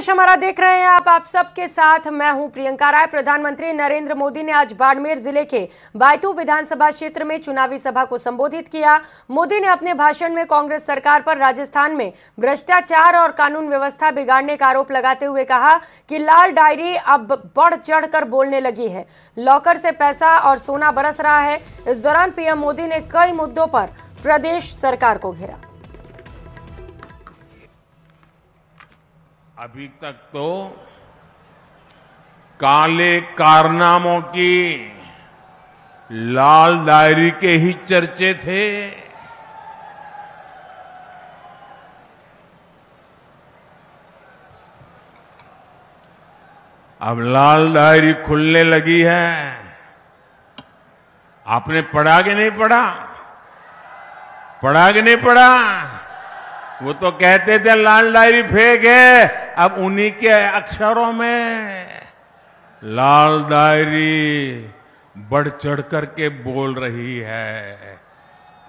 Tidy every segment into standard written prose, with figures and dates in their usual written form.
हमारा देख रहे हैं आप सबके साथ मैं हूं प्रियंका राय। प्रधानमंत्री नरेंद्र मोदी ने आज बाड़मेर जिले के बायतू विधानसभा क्षेत्र में चुनावी सभा को संबोधित किया। मोदी ने अपने भाषण में कांग्रेस सरकार पर राजस्थान में भ्रष्टाचार और कानून व्यवस्था बिगाड़ने का आरोप लगाते हुए कहा कि लाल डायरी अब बढ़ चढ़कर बोलने लगी है, लॉकर से पैसा और सोना बरस रहा है। इस दौरान पीएम मोदी ने कई मुद्दों पर प्रदेश सरकार को घेरा। अभी तक तो काले कारनामों की लाल डायरी के ही चर्चे थे। अब लाल डायरी खुलने लगी है। आपने पढ़ा कि नहीं पढ़ा? पढ़ा कि नहीं पढ़ा? वो तो कहते थे लाल डायरी फेक है, अब उन्हीं के अक्षरों में लाल डायरी बढ़ चढ़ करके बोल रही है।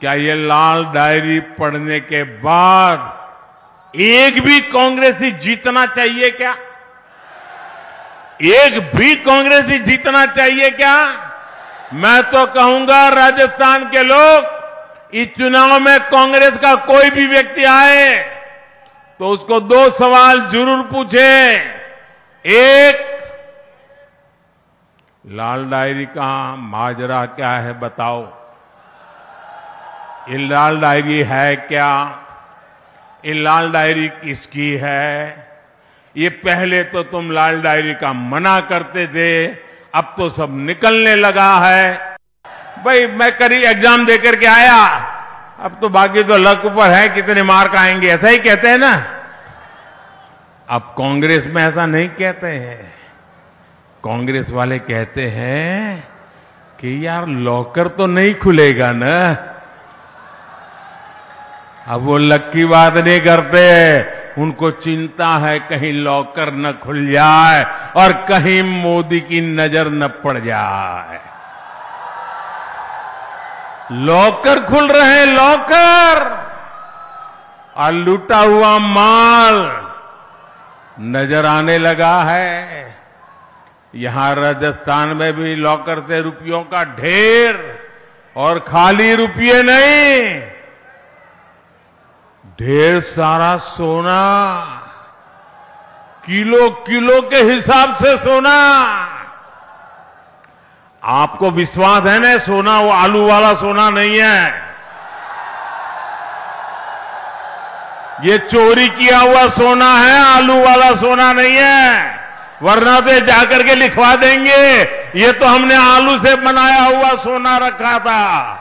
क्या ये लाल डायरी पढ़ने के बाद एक भी कांग्रेसी जीतना चाहिए क्या? एक भी कांग्रेसी जीतना चाहिए क्या? मैं तो कहूंगा राजस्थान के लोग, इस चुनाव में कांग्रेस का कोई भी व्यक्ति आए तो उसको दो सवाल जरूर पूछे। एक, लाल डायरी का माजरा क्या है बताओ? ये लाल डायरी है क्या? ये लाल डायरी किसकी है? ये पहले तो तुम लाल डायरी का मना करते थे, अब तो सब निकलने लगा है। भाई मैं करीब एग्जाम देकर के आया, अब तो बाकी तो लक ऊपर है कितने मार्क आएंगे, ऐसा ही कहते हैं ना। अब कांग्रेस में ऐसा नहीं कहते हैं। कांग्रेस वाले कहते हैं कि यार लॉकर तो नहीं खुलेगा ना। अब वो लक की बात नहीं करते, उनको चिंता है कहीं लॉकर न खुल जाए और कहीं मोदी की नजर न पड़ जाए। लॉकर खुल रहे, लॉकर, और लूटा हुआ माल नजर आने लगा है। यहां राजस्थान में भी लॉकर से रुपयों का ढेर, और खाली रुपये नहीं, ढेर सारा सोना, किलो किलो के हिसाब से सोना। आपको विश्वास है ना, सोना वो आलू वाला सोना नहीं है, ये चोरी किया हुआ सोना है, आलू वाला सोना नहीं है। वरना तो जाकर के लिखवा देंगे ये तो हमने आलू से बनाया हुआ सोना रखा था।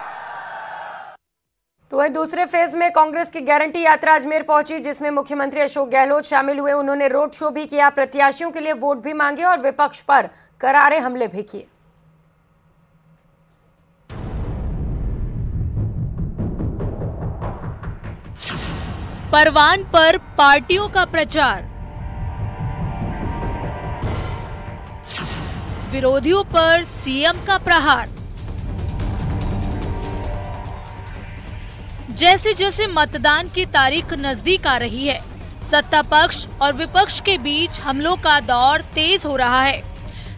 तो वही दूसरे फेज में कांग्रेस की गारंटी यात्रा अजमेर पहुंची, जिसमें मुख्यमंत्री अशोक गहलोत शामिल हुए। उन्होंने रोड शो भी किया, प्रत्याशियों के लिए वोट भी मांगे और विपक्ष पर करारे हमले भी किए। परवान पर पार्टियों का प्रचार, विरोधियों पर सीएम का प्रहार। जैसे जैसे मतदान की तारीख नजदीक आ रही है, सत्ता पक्ष और विपक्ष के बीच हमलों का दौर तेज हो रहा है।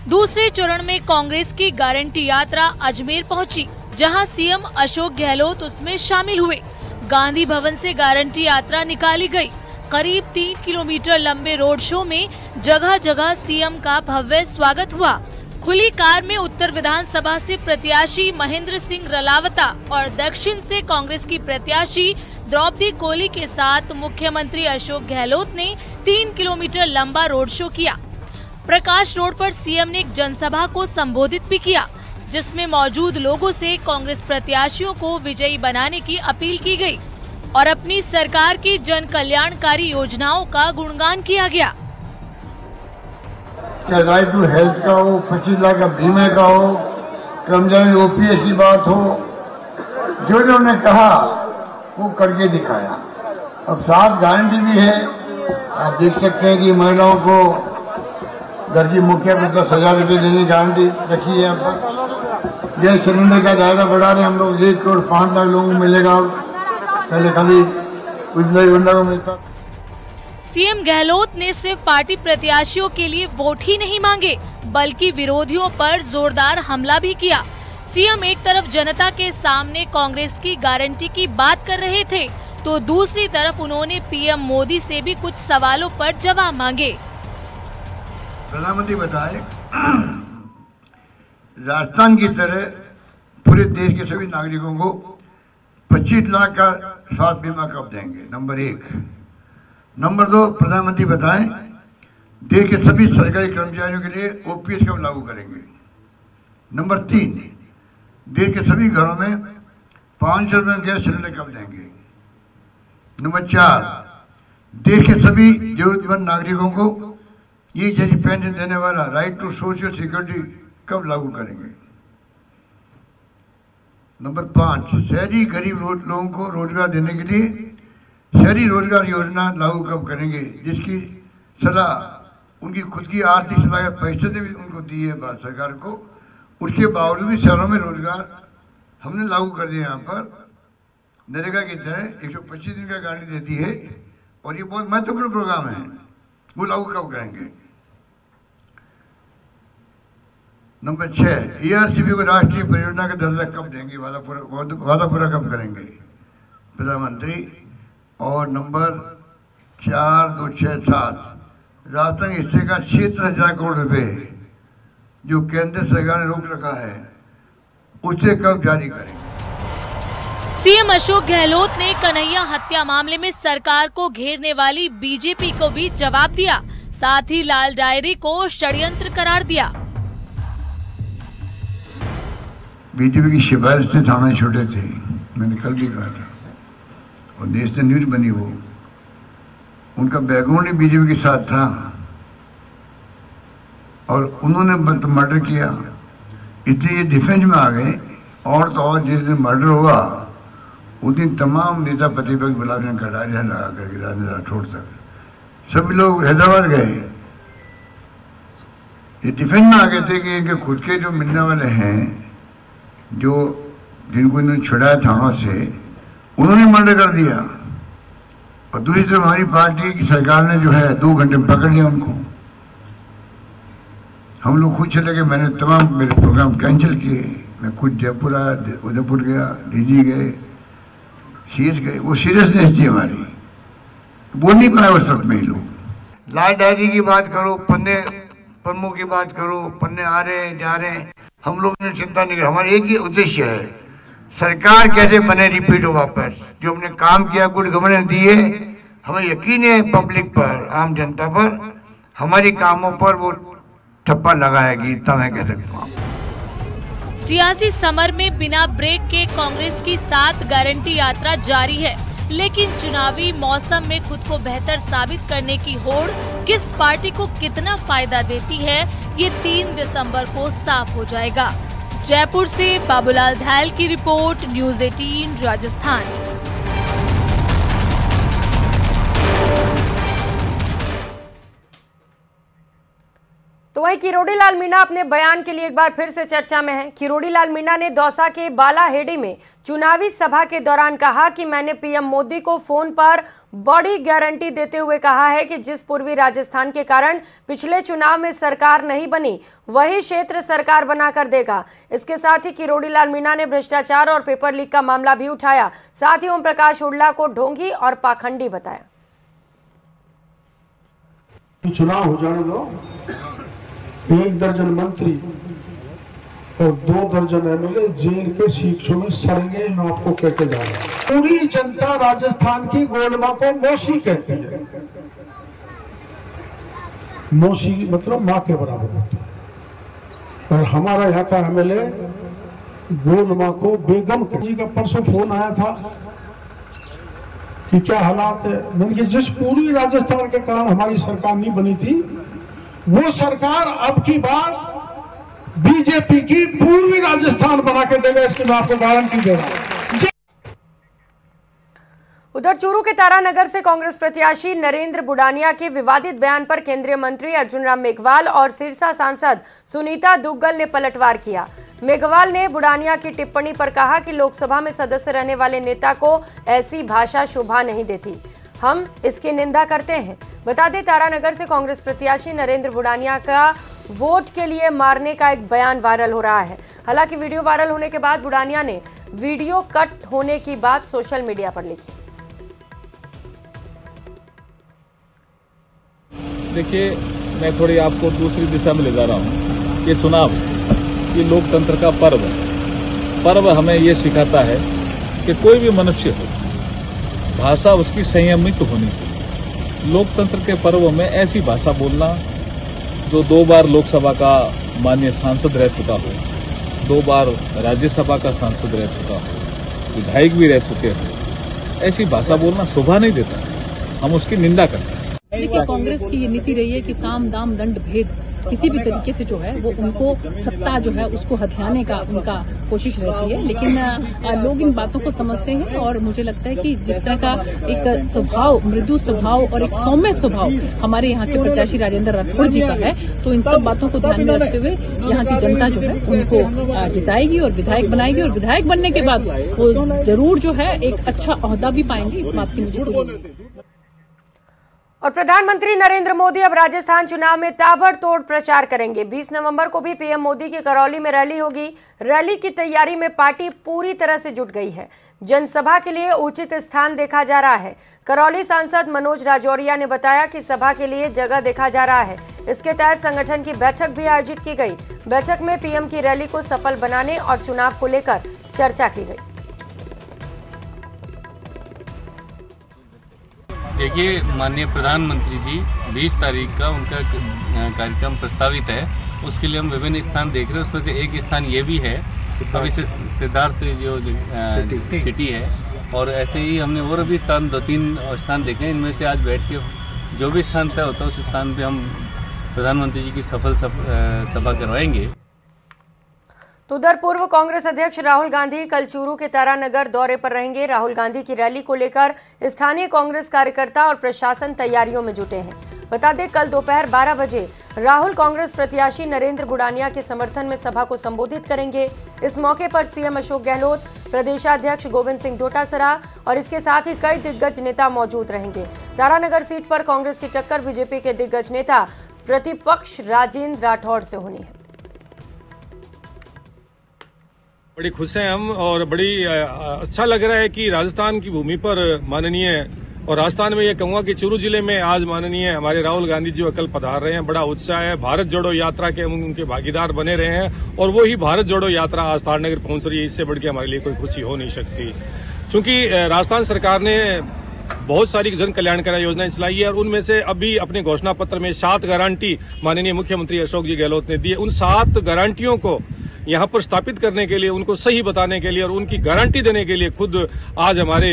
दूसरे चरण में कांग्रेस की गारंटी यात्रा अजमेर पहुंची, जहां सीएम अशोक गहलोत उसमें शामिल हुए। गांधी भवन से गारंटी यात्रा निकाली गई। करीब 3 किलोमीटर लंबे रोड शो में जगह जगह सीएम का भव्य स्वागत हुआ। खुली कार में उत्तर विधानसभा से प्रत्याशी महेंद्र सिंह रलावता और दक्षिण से कांग्रेस की प्रत्याशी द्रौपदी कोली के साथ मुख्यमंत्री अशोक गहलोत ने 3 किलोमीटर लंबा रोड शो किया। प्रकाश रोड पर सीएम ने एक जनसभा को संबोधित भी किया, जिसमें मौजूद लोगों से कांग्रेस प्रत्याशियों को विजयी बनाने की अपील की गई और अपनी सरकार की जन कल्याणकारी योजनाओं का गुणगान किया गया। चाहे राइट टू हेल्थ का हो, 25 लाख का बीमे का हो, कर्मचारी ओपीएस की बात हो, जो उन्होंने कहा वो करके दिखाया। अब साथ गारंटी भी है, आप देख सकते हैं कि महिलाओं को घर की मुखिया को 10,000 रुपये देने की गारंटी रखी है। गैस सिलेंडर का दायरा बढ़ा रहे हम लोग, 1 करोड़ 5 लाख लोगों को मिलेगा, पहले खाली उजला को मिलता। सीएम गहलोत ने सिर्फ पार्टी प्रत्याशियों के लिए वोट ही नहीं मांगे, बल्कि विरोधियों पर जोरदार हमला भी किया। सीएम एक तरफ जनता के सामने कांग्रेस की गारंटी की बात कर रहे थे, तो दूसरी तरफ उन्होंने पीएम मोदी से भी कुछ सवालों पर जवाब मांगे। प्रधानमंत्री बताए, राजस्थान की तरह पूरे देश के सभी नागरिकों को 25 लाख का स्वास्थ्य बीमा कब देंगे? नंबर 1। नंबर 2, प्रधानमंत्री बताएं, देश के सभी सरकारी कर्मचारियों के लिए ओपीएस कब लागू करेंगे? नंबर 3, देश के सभी घरों में 500 रुपये गैस सिलेंडर कब देंगे? नंबर 4, देश के सभी जरूरतमंद नागरिकों को ये जैसी पेंशन देने वाला राइट टू सोशल सिक्योरिटी कब लागू करेंगे? नंबर 5, शहरी गरीब लोगों को रोजगार देने के लिए शहरी रोजगार योजना लागू कब करेंगे, जिसकी सलाह उनकी खुद की आर्थिक सलाह परिषद ने भी उनको दी है भारत सरकार को। उसके बावजूद भी शहरों में रोजगार हमने लागू कर दिया। यहाँ पर नरेगा की तरह 125 दिन का गारंटी देती है और ये बहुत महत्वपूर्ण प्रोग्राम है, वो लागू कब करेंगे? नंबर 6, एआरसीबी को राष्ट्रीय परियोजना का दर्जा कब देंगे? वादा पूरा कब करेंगे प्रधानमंत्री? और नंबर 4, 2, 6, 7, राजस्थान हिस्से का 76,000 करोड़ रुपए जो केंद्र सरकार ने रोक रखा है, उसे कब जारी करेंगे? सीएम अशोक गहलोत ने कन्हैया हत्या मामले में सरकार को घेरने वाली बीजेपी को भी जवाब दिया, साथ ही लाल डायरी को षड्यंत्र करार दिया। बीजेपी की सिफारिश से थाना छोटे थे, मैंने कल भी कहा था, और देश से न्यूज बनी वो। उनका बैकग्राउंड ही बीजेपी के साथ था और उन्होंने मर्डर किया, इसलिए ये डिफेंस में आ गए। और तो और जिस दिन मर्डर हुआ उस दिन तमाम नेता प्रतिपक्ष बुलाने कटारियां लगा करके राजेंद्र राठौड़ तक सभी लोग हैदराबाद गए। ये डिफेंस में आ गए थे कि इनके खुद के जो मिलने वाले हैं, जो जिनको इन्होंने छुड़ाया थानों से, उन्होंने मर्डर कर दिया। और दूसरी तरफ हमारी पार्टी की सरकार ने जो है 2 घंटे में पकड़ लिया उनको। हम लोग खुद चले गए, मैंने तमाम मेरे प्रोग्राम कैंसिल किए। मैं खुद जयपुर आया, उदयपुर गया, डीजी गए, सीएस गए। वो सीरियसनेस थी हमारी, बोल नहीं पाए उस वक्त में ही लोग। लाल डायरी की बात करो, पन्नों की बात करो, पन्ने आ रहे हैं जा रहे हैं, हम लोग ने चिंता नहीं की। हमारा एक ही उद्देश्य है, सरकार कैसे बने, रिपीट हो वापस। जो हमने काम किया, गुड गवर्नेंस दिए, हमें यकीन है पब्लिक पर, आम जनता पर, हमारी कामों पर वो ठप्पा लगाएगी, इतना मैं कह सकता हूँ। सियासी समर में बिना ब्रेक के कांग्रेस की 7 गारंटी यात्रा जारी है, लेकिन चुनावी मौसम में खुद को बेहतर साबित करने की होड़ किस पार्टी को कितना फायदा देती है, ये 3 दिसंबर को साफ हो जाएगा। जयपुर से बाबूलाल धैल की रिपोर्ट, न्यूज़ 18 राजस्थान। तो वहीं किरोड़ी लाल मीणा अपने बयान के लिए एक बार फिर से चर्चा में हैं। किरोड़ी लाल मीणा ने दौसा के बालाहेड़ी में चुनावी सभा के दौरान कहा कि मैंने पीएम मोदी को फोन पर बड़ी गारंटी देते हुए कहा है कि जिस पूर्वी राजस्थान के कारण पिछले चुनाव में सरकार नहीं बनी, वही क्षेत्र सरकार बनाकर देगा। इसके साथ ही किरोड़ी लाल मीणा ने भ्रष्टाचार और पेपर लीक का मामला भी उठाया। साथ ही ओम प्रकाश हुड्डा को ढोंगी और पाखंडी बताया। चुनाव हो जाने दो, 1 दर्जन मंत्री और 2 दर्जन एमएलए जेल के शीशों में सड़ेंगे, मैं आपको कहते जा रहा हूं। पूरी जनता राजस्थान की गोलमा को मौसी कहती है। मौसी मतलब माँ के बराबर होती है, और हमारा यहाँ का एमएलए गोलमा को बेगम जी का परसों फोन आया था कि क्या हालात है। मैंने कि जिस पूरी राजस्थान के कारण हमारी सरकार नहीं बनी थी, वो सरकार अब की बार बीजेपी की पूर्वी राजस्थान बना के देगा, इसकी मैं आपको गारंटी दे रहा हूं। उधर चूरू के तारानगर से कांग्रेस प्रत्याशी नरेंद्र बुडानिया के विवादित बयान पर केंद्रीय मंत्री अर्जुन राम मेघवाल और सिरसा सांसद सुनीता दुग्गल ने पलटवार किया। मेघवाल ने बुडानिया की टिप्पणी पर कहा कि लोकसभा में सदस्य रहने वाले नेता को ऐसी भाषा शोभा नहीं देती। हम इसकी निंदा करते हैं। बता दें, तारानगर से कांग्रेस प्रत्याशी नरेंद्र बुडानिया का वोट के लिए मारने का एक बयान वायरल हो रहा है। हालांकि वीडियो वायरल होने के बाद बुडानिया ने वीडियो कट होने की बात सोशल मीडिया पर लिखी। देखिए, मैं थोड़ी आपको दूसरी दिशा में ले जा रहा हूँ। ये चुनाव, ये लोकतंत्र का पर्व है। पर्व हमें ये सिखाता है कि कोई भी मनुष्य हो, भाषा उसकी संयमित होनी चाहिए। लोकतंत्र के पर्व में ऐसी भाषा बोलना, जो 2 बार लोकसभा का माननीय सांसद रह चुका हो, 2 बार राज्यसभा का सांसद रह चुका हो, विधायक भी रह चुके हो, ऐसी भाषा बोलना शोभा नहीं देता। हम उसकी निंदा करते हैं। देखिए, कांग्रेस की ये नीति रही है कि साम दाम दंड भेद किसी भी तरीके से जो है वो उनको सत्ता जो है उसको हथियाने का उनका कोशिश रहती है। लेकिन लोग इन बातों को समझते हैं और मुझे लगता है कि जिस तरह का एक स्वभाव, मृदु स्वभाव और एक सौम्य स्वभाव हमारे यहाँ के प्रत्याशी राजेंद्र राठौड़ जी का है, तो इन सब बातों को ध्यान में रखते हुए यहाँ की जनता जो है उनको जिताएगी और विधायक बनाएगी, और विधायक बनने के बाद वो जरूर जो है एक अच्छा ओहदा भी पाएंगे, इस बात की मुझे पूरी। और प्रधानमंत्री नरेंद्र मोदी अब राजस्थान चुनाव में ताबड़तोड़ प्रचार करेंगे। 20 नवंबर को भी पीएम मोदी की करौली में रैली होगी। रैली की तैयारी में पार्टी पूरी तरह से जुट गई है। जनसभा के लिए उचित स्थान देखा जा रहा है। करौली सांसद मनोज राजौरिया ने बताया कि सभा के लिए जगह देखा जा रहा है। इसके तहत संगठन की बैठक भी आयोजित की गई। बैठक में पीएम की रैली को सफल बनाने और चुनाव को लेकर चर्चा की गई। देखिए, माननीय प्रधानमंत्री जी 20 तारीख का उनका कार्यक्रम प्रस्तावित है। उसके लिए हम विभिन्न स्थान देख रहे हैं। उसमें से एक स्थान ये भी है, अभी सिद्धार्थ जो सिटी है, और ऐसे ही हमने और भी 2-3 स्थान देखे हैं। इनमें से आज बैठ के जो भी स्थान तय होता है उस स्थान पे हम प्रधानमंत्री जी की सफल सभा करवाएंगे। तो उधर पूर्व कांग्रेस अध्यक्ष राहुल गांधी कल चूरू के तारानगर दौरे पर रहेंगे। राहुल गांधी की रैली को लेकर स्थानीय कांग्रेस कार्यकर्ता और प्रशासन तैयारियों में जुटे हैं। बता दें, कल दोपहर 12 बजे राहुल कांग्रेस प्रत्याशी नरेंद्र बुडानिया के समर्थन में सभा को संबोधित करेंगे। इस मौके पर सीएम अशोक गहलोत, प्रदेशाध्यक्ष गोविंद सिंह डोटासरा और इसके साथ ही कई दिग्गज नेता मौजूद रहेंगे। तारानगर सीट पर कांग्रेस की टक्कर बीजेपी के दिग्गज नेता प्रतिपक्ष राजेंद्र राठौड़ से होनी है। बड़ी खुश हैं हम, और बड़ी अच्छा लग रहा है कि राजस्थान की भूमि पर माननीय, और राजस्थान में ये कहूंगा कि चूरू जिले में आज माननीय हमारे राहुल गांधी जी कल पधार रहे हैं। बड़ा उत्साह है। भारत जोड़ो यात्रा के हम उनके भागीदार बने रहे हैं, और वो ही भारत जोड़ो यात्रा आज तारानगर पहुंच रही है। इससे बढ़ के हमारे लिए कोई खुशी हो नहीं सकती। चूंकि राजस्थान सरकार ने बहुत सारी जन कल्याणकारी योजनाएं चलाई है, और उनमें से अभी अपने घोषणा पत्र में 7 गारंटी माननीय मुख्यमंत्री अशोक जी गहलोत ने दी। उन 7 गारंटियों को यहाँ पर स्थापित करने के लिए, उनको सही बताने के लिए और उनकी गारंटी देने के लिए खुद आज हमारे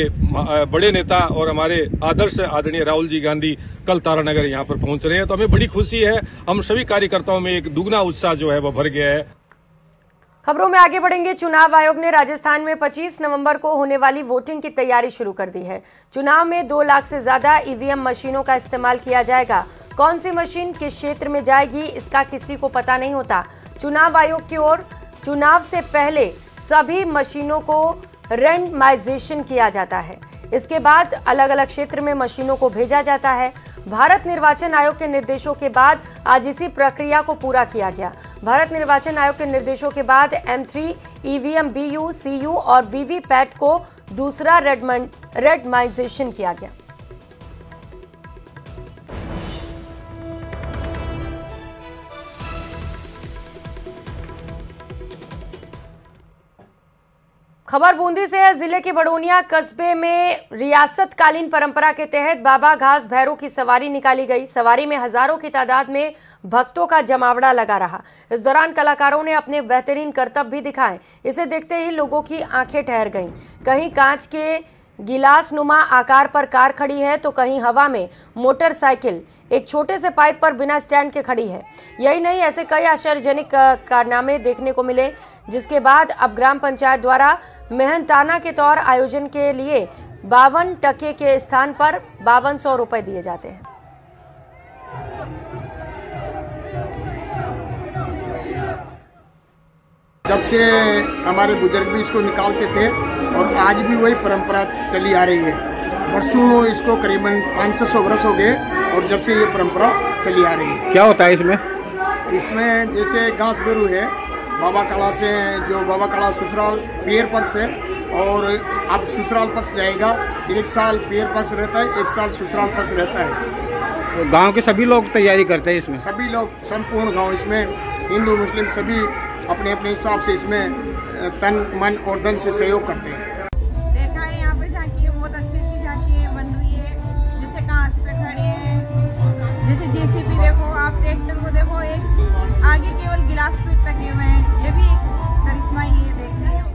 बड़े नेता और हमारे आदर्श आदरणीय राहुल जी गांधी कल तारानगर यहाँ पर पहुंच रहे हैं। तो हमें बड़ी खुशी है। हम सभी कार्यकर्ताओं में एक दुगना उत्साह जो है वो भर गया है। खबरों में आगे बढ़ेंगे। चुनाव आयोग ने राजस्थान में 25 नवंबर को होने वाली वोटिंग की तैयारी शुरू कर दी है। चुनाव में 2 लाख से ज्यादा ईवीएम मशीनों का इस्तेमाल किया जाएगा। कौन सी मशीन किस क्षेत्र में जाएगी, इसका किसी को पता नहीं होता। चुनाव आयोग की ओर चुनाव से पहले सभी मशीनों को रैंडमाइजेशन किया जाता है। इसके बाद अलग अलग क्षेत्र में मशीनों को भेजा जाता है। भारत निर्वाचन आयोग के निर्देशों के बाद आज इसी प्रक्रिया को पूरा किया गया। भारत निर्वाचन आयोग के निर्देशों के बाद M3, ईवीएम, BU, CU और वीवीपैट को दूसरा रैंडमाइजेशन किया गया। खबर बूंदी से है। जिले के बड़ोनिया कस्बे में रियासतकालीन परंपरा के तहत बाबा घास भैरों की सवारी निकाली गई। सवारी में हजारों की तादाद में भक्तों का जमावड़ा लगा रहा। इस दौरान कलाकारों ने अपने बेहतरीन करतब भी दिखाए। इसे देखते ही लोगों की आंखें ठहर गईं। कहीं कांच के गिलास नुमा आकार पर कार खड़ी है, तो कहीं हवा में मोटरसाइकिल एक छोटे से पाइप पर बिना स्टैंड के खड़ी है। यही नहीं, ऐसे कई आश्चर्यजनक कारनामे देखने को मिले, जिसके बाद अब ग्राम पंचायत द्वारा मेहनताना के तौर आयोजन के लिए 52 टके के स्थान पर 5200 रुपए दिए जाते हैं। जब से हमारे बुजुर्ग भी इसको निकालते थे और आज भी वही परंपरा चली आ रही है। वर्षों इसको करीबन 500 वर्ष हो गए और जब से ये परंपरा चली आ रही है। क्या होता है इसमें? इसमें जैसे घास बेरू है, बाबा काला से जो बाबा काला ससुराल पियर पक्ष है और अब ससुराल पक्ष जाएगा। 1 साल पियर पक्ष रहता है, 1 साल ससुराल पक्ष रहता है। तो गांव के सभी लोग तैयारी करते हैं इसमें? सभी लोग, संपूर्ण गांव इसमें, हिंदू मुस्लिम सभी अपने अपने हिसाब से इसमें तन मन और धन से सहयोग करते हैं। देखा है यहाँ पे झांकी बहुत अच्छी झांकी बन रही है, जैसे कांच पे खड़े हैं, जैसे जेसीबी देखो आप, ट्रैक्टर को देखो, एक आगे केवल गिलास पे टके हुए हैं, ये भी करिश्मा ही है देखने है।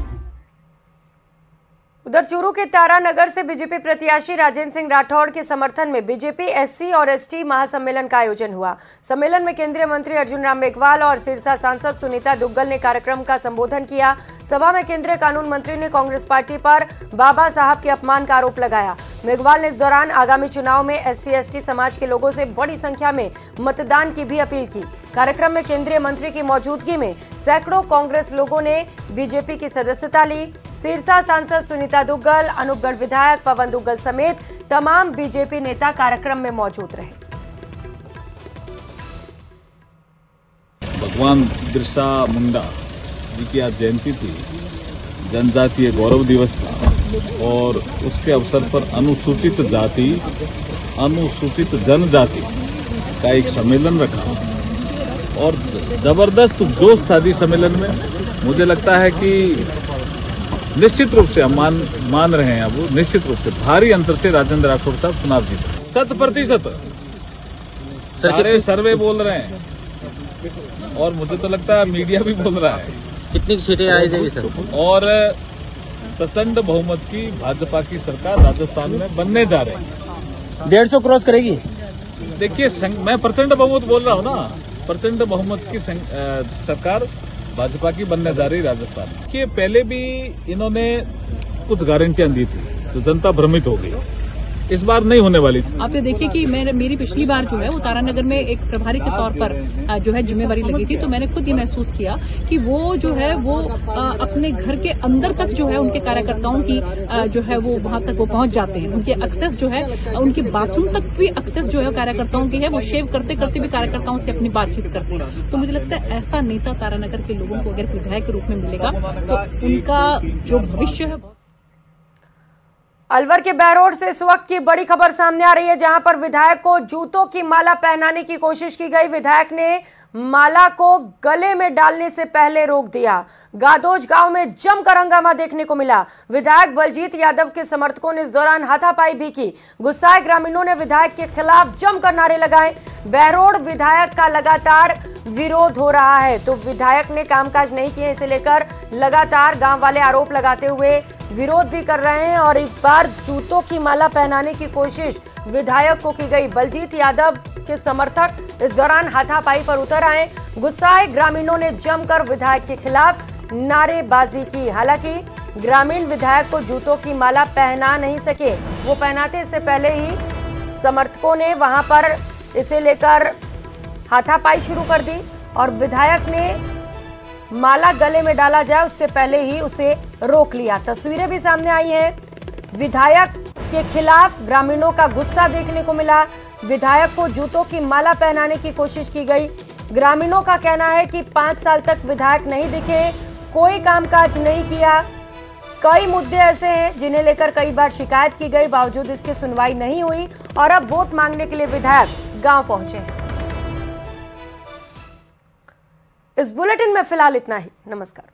उधर चूरू के तारानगर से बीजेपी प्रत्याशी राजेंद्र सिंह राठौड़ के समर्थन में बीजेपी एससी और एसटी महासम्मेलन का आयोजन हुआ। सम्मेलन में केंद्रीय मंत्री अर्जुन राम मेघवाल और सिरसा सांसद सुनीता दुग्गल ने कार्यक्रम का संबोधन किया। सभा में केंद्रीय कानून मंत्री ने कांग्रेस पार्टी पर बाबा साहब के अपमान का आरोप लगाया। मेघवाल ने इस दौरान आगामी चुनाव में एससी एसटी समाज के लोगों से बड़ी संख्या में मतदान की भी अपील की। कार्यक्रम में केंद्रीय मंत्री की मौजूदगी में सैकड़ों कांग्रेस लोगों ने बीजेपी की सदस्यता ली। सिरसा सांसद सुनीता दुग्गल, अनूपगढ़ विधायक पवन दुग्गल समेत तमाम बीजेपी नेता कार्यक्रम में मौजूद रहे। भगवान बिरसा मुंडा जी की आज जयंती थी, जनजातीय गौरव दिवस था और उसके अवसर पर अनुसूचित जाति, अनुसूचित जनजाति का एक सम्मेलन रखा और जबरदस्त जोश था इस सम्मेलन में। मुझे लगता है कि निश्चित रूप से हम मान रहे हैं, अब निश्चित रूप से भारी अंतर से राजेंद्र राठौड़ साहब चुनाव जीते। 100% सारे सर्वे बोल रहे हैं और मुझे तो लगता है मीडिया भी बोल रहा है। कितनी सीटें आई जाएगी सर? और प्रचंड बहुमत की भाजपा की सरकार राजस्थान में बनने जा रही है। 150 क्रॉस करेगी। देखिए, मैं प्रचंड बहुमत बोल रहा हूँ ना, प्रचंड बहुमत की सरकार भाजपा की बनने जा रही राजस्थान के। पहले भी इन्होंने कुछ गारंटियां दी थी तो जनता भ्रमित हो गई, इस बार नहीं होने वाली। आप ये देखिए कि मेरी पिछली बार जो है वो तारानगर में एक प्रभारी के तौर पर जो है जिम्मेवारी लगी थी, तो मैंने खुद ये महसूस किया कि वो जो है वो अपने घर के अंदर तक जो है उनके कार्यकर्ताओं की जो है वो वहां तक वो पहुंच जाते हैं। उनके एक्सेस जो है, उनके बाथरूम तक भी एक्सेस जो है कार्यकर्ताओं की है, वो शेव करते करते भी कार्यकर्ताओं से अपनी बातचीत करते हैं। तो मुझे लगता है ऐसा नेता तारानगर के लोगों को अगर विधायक के रूप में मिलेगा तो उनका जो भविष्य है। अलवर के बहरोड से इस वक्त की बड़ी खबर सामने आ रही है, जहां पर विधायक को जूतों की माला पहनाने की कोशिश की गई। विधायक ने माला को गले में डालने से पहले रोक दिया। गादोज गांव में जमकर हंगामा देखने को मिला। विधायक बलजीत यादव के समर्थकों ने इस दौरान हाथापाई भी की। गुस्साए ग्रामीणों ने विधायक के खिलाफ जमकर नारे लगाए। बहरोड विधायक का लगातार विरोध हो रहा है, तो विधायक ने कामकाज नहीं किए, इसे लेकर लगातार गांव वाले आरोप लगाते हुए विरोध भी कर रहे हैं और इस बार जूतों की माला पहनाने की कोशिश विधायक को की गई। बलजीत यादव के समर्थक इस दौरान हाथापाई पर उतर आए। गुस्साए ग्रामीणों ने जमकर विधायक के खिलाफ नारेबाजी की। हालांकि ग्रामीण विधायक को जूतों की माला पहना नहीं सके, वो पहनाते इससे पहले ही समर्थकों ने वहां पर इसे लेकर हाथापाई शुरू कर दी और विधायक ने माला गले में डाला जाए उससे पहले ही उसे रोक लिया। तस्वीरें भी सामने आई हैं। विधायक के खिलाफ ग्रामीणों का गुस्सा देखने को मिला। विधायक को जूतों की माला पहनाने की कोशिश की गई। ग्रामीणों का कहना है कि 5 साल तक विधायक नहीं दिखे, कोई कामकाज नहीं किया। कई मुद्दे ऐसे हैं जिन्हें लेकर कई बार शिकायत की गई, बावजूद इसकी सुनवाई नहीं हुई और अब वोट मांगने के लिए विधायक गांव पहुंचे हैं। इस बुलेटिन में फिलहाल इतना ही। नमस्कार।